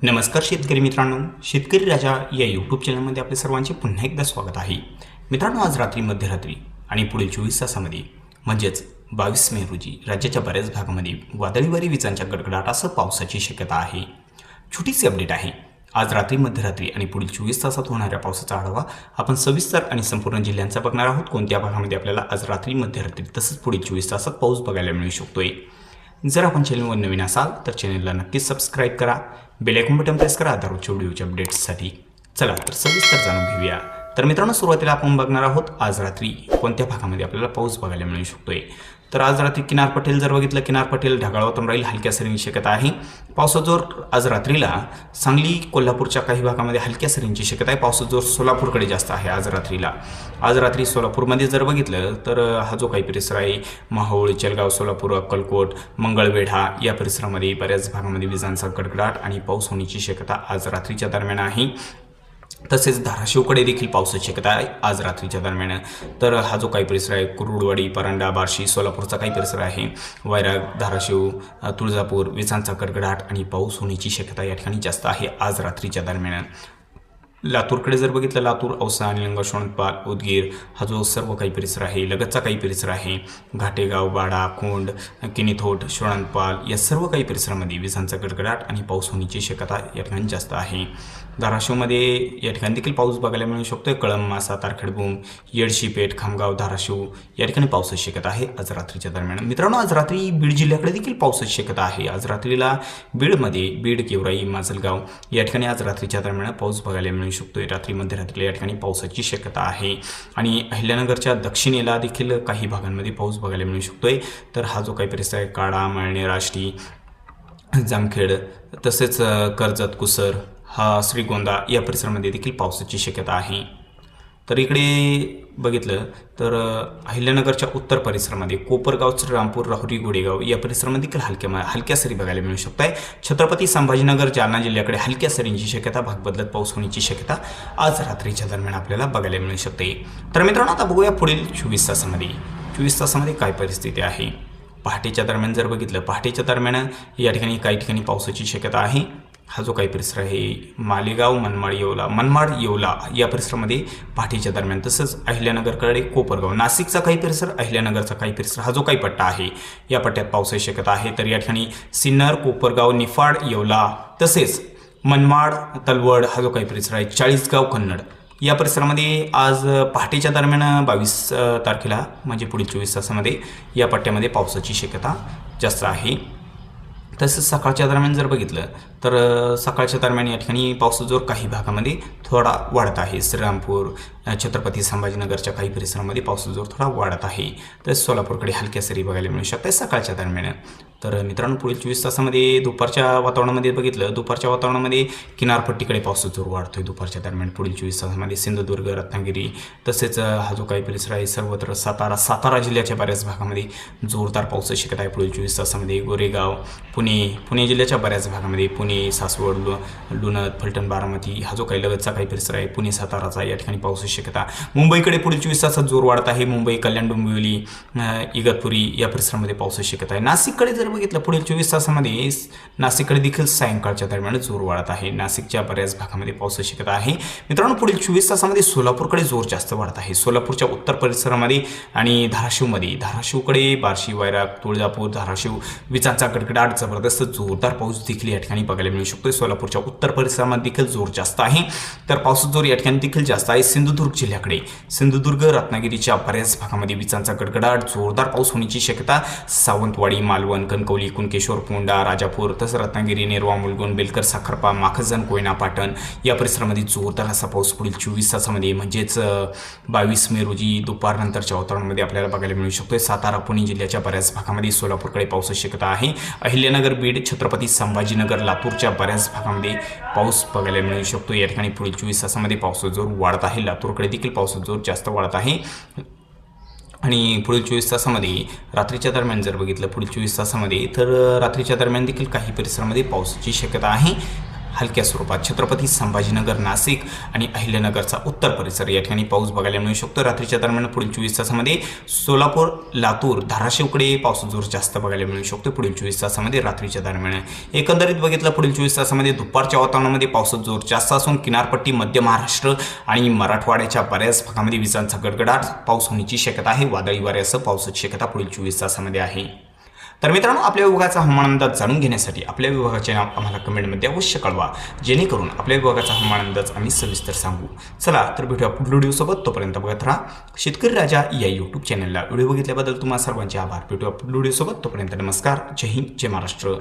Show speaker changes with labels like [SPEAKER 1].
[SPEAKER 1] नमस्कार शेतकरी मित्रांनो, शेतकरी राजा या यूट्यूब चॅनलमध्ये आपले सर्वांचे पुन्हा एकदा स्वागत आहे. मित्रांनो, आज रात्री मध्यरात्री आणि पुढील 24 तासामध्ये म्हणजेच 22 मे रोजी राज्याच्या बऱ्याच भागामध्ये वादळी विजांच्या गडगडाटासह पावसाची शक्यता आहे. छोटीशी अपडेट आहे. आज रात्री मध्यरात्री आणि पुढील 24 तासात होणाऱ्या पावसाचा आढावा आपण सविस्तर आणि संपूर्ण जिल्ह्यांचा बघणार आहोत. कोणत्या भागामध्ये आपल्याला आज रात्री मध्यरात्री तसंच पुढील 24 तासात पाऊस बघायला मिळू शकतोय. जर आपण चॅनलवर नवीन असाल तर चॅनलला नक्कीच सबस्क्राईब करा, बेल आयकॉन बटन प्रेस करा दररोजच्या व्हिडिओच्या अपडेट्ससाठी. चला तर सविस्तर जाणून घेऊया. तर मित्रांनो, सुरुवातीला आपण बघणार आहोत आज रात्री कोणत्या भागामध्ये आपल्याला पाऊस बघायला मिळू शकतोय. तर आज रात्री किनारपट्टीला जर बघितलं, किनारपट्टीला ढगाळ वातावरण राहील, हलक्या सरींची शक्यता आहे. पावसाचा जोर आज रात्रीला सांगली कोल्हापूरच्या काही भागामध्ये हलक्या सरींची शक्यता आहे. पावसाचा जोर सोलापूरकडे जास्त आहे आज रात्रीला. आज रात्री सोलापूरमध्ये जर बघितलं तर हा जो काही परिसर आहे माहूळ, चलगाव, सोलापूर, अक्कलकोट, मंगळवेढा या परिसरामध्ये बऱ्याच भागामध्ये विजांचा गडगडाट आणि पाऊस होण्याची शक्यता आज रात्रीच्या दरम्यान आहे. तसेच धाराशिवकडे देखील पावसाची शक्यता आहे आज रात्रीच्या दरम्यान. तर हा जो काही परिसर आहे कुरुडवाडी, परांडा, बार्शी, सोलापूरचा काही परिसर आहे, वैराग, धाराशिव, तुळजापूर, विजांचा गडगडाट आणि पाऊस होण्याची शक्यता या ठिकाणी जास्त आहे आज रात्रीच्या दरम्यान. लातूरकडे जर बघितलं, लातूर, औसा, निलंगा, शोणपाल, उदगीर हा जो सर्व काही परिसर आहे, लगतचा काही परिसर आहे, घाटेगाव, बाडा, कोंड, किनीथोट, शोणपाल या सर्व काही परिसरामध्ये विजांचा गडगडाट आणि पाऊस होण्याची शक्यता या ठिकाणी जास्त आहे. धाराशिवमध्ये या ठिकाणी देखील पाऊस बघायला मिळू शकतोय. कळंब, मासा, तारखेडबूम, येडशीपेठ, खामगाव, धाराशिव या ठिकाणी पावसाची शक्यता आहे आज रात्रीच्या दरम्यान. मित्रांनो, आज रात्री बीड जिल्ह्याकडे देखील पावसाची शक्यता आहे. आज रात्रीला बीडमध्ये बीड, गेवराई, माजलगाव या ठिकाणी आज रात्रीच्या दरम्यान पाऊस बघायला मिळू शकतोय. रात्री मध्यरात्रीला या ठिकाणी पावसाची शक्यता आहे. आणि अहिल्यानगरच्या दक्षिणेला देखील काही भागांमध्ये पाऊस बघायला मिळू शकतोय. तर हा जो काही परिसर आहे काळा, मळणे, राष्टी, जामखेड तसेच कर्जत, कुसर, हा श्रीगोंदा या परिसरामध्ये देखील पावसाची शक्यता आहे. तर इकडे बघितलं तर अहिल्यानगरच्या उत्तर परिसरामध्ये कोपरगाव, श्रीरामपूर, राहुरी, गोडेगाव या परिसरामध्ये देखील हलक्या सरी बघायला मिळू शकत आहे. छत्रपती संभाजीनगर, जालना जिल्ह्याकडे हलक्या सरींची शक्यता, भाग बदलत पाऊस होण्याची शक्यता आज रात्रीच्या दरम्यान आपल्याला बघायला मिळू शकते. तर मित्रांनो, आता बघूया पुढील 24 तासामध्ये. 24 तासामध्ये काय परिस्थिती आहे. पहाटेच्या दरम्यान जर बघितलं, पहाटेच्या दरम्यान या ठिकाणी काही ठिकाणी पावसाची शक्यता आहे. हा जो काही परिसर आहे मालेगाव, मनमाड, येवला या परिसरामध्ये पहाटेच्या दरम्यान. तसंच अहिल्यानगरकडे कोपरगाव, नाशिकचा काही परिसर, अहिल्यानगरचा काही परिसर हा जो काही पट्टा आहे या पट्ट्यात पावसाची शक्यता आहे. तर या ठिकाणी सिन्नर, कोपरगाव, निफाड, येवला तसेच मनमाड, तलवड हा जो काही परिसर आहे, चाळीसगाव, कन्नड या परिसरामध्ये आज पहाटेच्या दरम्यान 22 तारखेला म्हणजे पुढील 24 तासामध्ये या पट्ट्यामध्ये पावसाची शक्यता जास्त आहे. तसंच सकाळच्या दरम्यान जर बघितलं तर सकाळच्या दरम्यान या ठिकाणी पावसाचा जोर काही भागामध्ये थोडा वाढत आहे. श्रीरामपूर, छत्रपती संभाजीनगरच्या काही परिसरामध्ये पावसाचा जोर थोडा वाढत आहे. तसेच सोलापूरकडे हलक्या सरी बघायला मिळू शकतात सकाळच्या दरम्यान. तर मित्रांनो, पुढील 24 तासामध्ये दुपारच्या वातावरणामध्ये बघितलं, दुपारच्या वातावरणामध्ये किनारपट्टीकडे पावसाचा जोर वाढतोय दुपारच्या दरम्यान. पुढील 24 तासामध्ये सिंधुदुर्ग, रत्नागिरी तसेच हा जो काही परिसर आहे सर्वत्र सातारा जिल्ह्याच्या बऱ्याच भागामध्ये जोरदार पावसाची शक्यता आहे. पुढील 24 तासामध्ये गोरेगाव, पुणे जिल्ह्याच्या बऱ्याच भागामध्ये, पुणे, सासवड, लोणंद, फलटण, बारामती हा जो काही लगतचा काही परिसर आहे, पुणे, साताराचा या ठिकाणी पावसाची शक्यता. मुंबईकडे पुढील 24 तासात जोर वाढत आहे. मुंबई, कल्याण, डोंबिवली, इगतपुरी या परिसरामध्ये पावसाची शक्यता आहे. नाशिककडे जर बघितलं, पुढील 24 तासामध्ये नाशिककडे देखील सायंकाळच्या दरम्यान जोर वाढत आहे. नाशिकच्या बऱ्याच भागामध्ये पावसाची शक्यता आहे. मित्रांनो, पुढील 24 तासामध्ये सोलापूरकडे जोर जास्त वाढत आहे. सोलापूरच्या उत्तर परिसरामध्ये आणि धाराशिवकडे बार्शी, वैराग, तुळजापूर, धाराशिव विजांचा गडगडाट, जबरदस्त जोरदार पाऊस देखील या ठिकाणी बघायला मिळू शकतो. सोलापूरच्या उत्तर परिसरामध्ये देखील जोर जास्त आहे. तर पावसाचा जोर या ठिकाणी देखील जास्त आहे. सिंधुदुर्ग, रत्नागिरीच्या बऱ्याच भागामध्ये विजांचा गडगडाट, जोरदार पाऊस होण्याची शक्यता. सावंतवाडी, मालवण, कणकवली, कुणकेश्वर, पोंडा, राजापूर तसंच रत्नागिरी, नेरवा, मुलगुण, बेलकर, साखरपा, माखजन, कोयना, पाटण या परिसरामध्ये जोरदार असा पाऊस पुढील 24 तासामध्ये म्हणजेच 22 मे रोजी दुपारनंतरच्या वातावरणामध्ये आपल्याला बघायला मिळू शकतोय. सातारा, पुणे जिल्ह्याच्या बऱ्याच भागामध्ये, सोलापूरकडे पावसाची शक्यता आहे. अहिल्यानगर, बीड, छत्रपती संभाजीनगर, लातूरच्या बऱ्याच भागामध्ये पाऊस बघायला मिळू शकतो. या ठिकाणी पुढील 24 तासामध्ये पावसाचा जोर वाढत आहे. लातूरकडे देखील पावसाचा जोर जास्त वाढत आहे. आणि पुढील 24 तासामध्ये रात्रीच्या दरम्यान जर बघितलं, पुढील 24 तासामध्ये तर रात्रीच्या दरम्यान देखील काही परिसरामध्ये पावसाची शक्यता आहे. हलक्या स्वरूपात छत्रपती संभाजीनगर, नाशिक आणि अहिल्यानगरचा उत्तर परिसर या ठिकाणी पाऊस बघायला मिळू शकतो। रात्रीच्या दरम्यान पुढील 24 तासामध्ये सोलापूर, लातूर, धाराशिवकडे पावसाचा जोर जास्त बघायला मिळू शकतो पुढील 24 तासामध्ये रात्रीच्या दरम्यान। एकंदरीत बघितलं पुढील 24 तासामध्ये दुपारच्या वातावरणामध्ये पावसाचा जोर जास्त असून किनारपट्टी, मध्य महाराष्ट्र आणि मराठवाड्याच्या बऱ्याच भागामध्ये विजांचा गडगडाट, पाऊस होण्याची शक्यता आहे। वादळी वाऱ्यासह पावसाची शक्यता पुढील 24 तासामध्ये आहे। तर मित्रांनो, आपल्या विभागाचा हवामान अंदाज जाणून घेण्यासाठी आपल्या विभागाचे नाव आम्हाला कमेंटमध्ये अवश्य कळवा, जेणेकरून आपल्या विभागाचा हवामान अंदाज आम्ही सविस्तर सांगू। चला तर भेटूया पुढील व्हिडिओसोबत, तोपर्यंत बघत राहा शेतकरी राजा या यूट्यूब चॅनलला। व्हिडिओ बघितल्याबद्दल तुम्हा सर्वांचे आभार। भेटूया पुढील व्हिडिओसोबत, तोपर्यंत नमस्कार, जय हिंद, जय महाराष्ट्र।